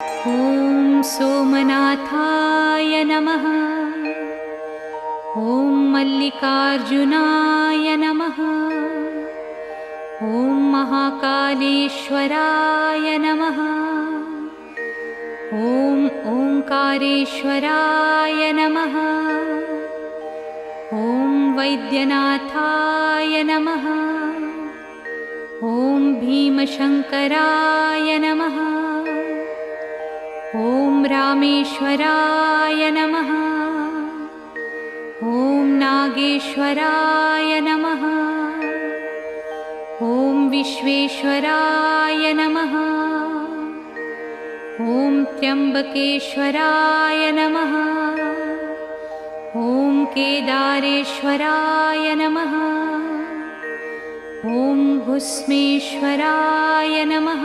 ॐ सोमनाथाय नमः। ॐ मल्लिकार्जुनाय नमः। ॐ महाकालेश्वराय नमः। ॐ ओंकारेश्वराय नमः। ॐ वैद्यनाथाय नमः। ॐ भीमशङ्कराय नमः। ॐ रामेश्वराय नमः। ॐ नागेश्वराय नमः। ॐ विश्वेश्वराय नमः। ॐ त्र्यम्बकेश्वराय नमः। ॐ केदारेश्वराय नमः। ॐ भुस्मेश्वराय नमः।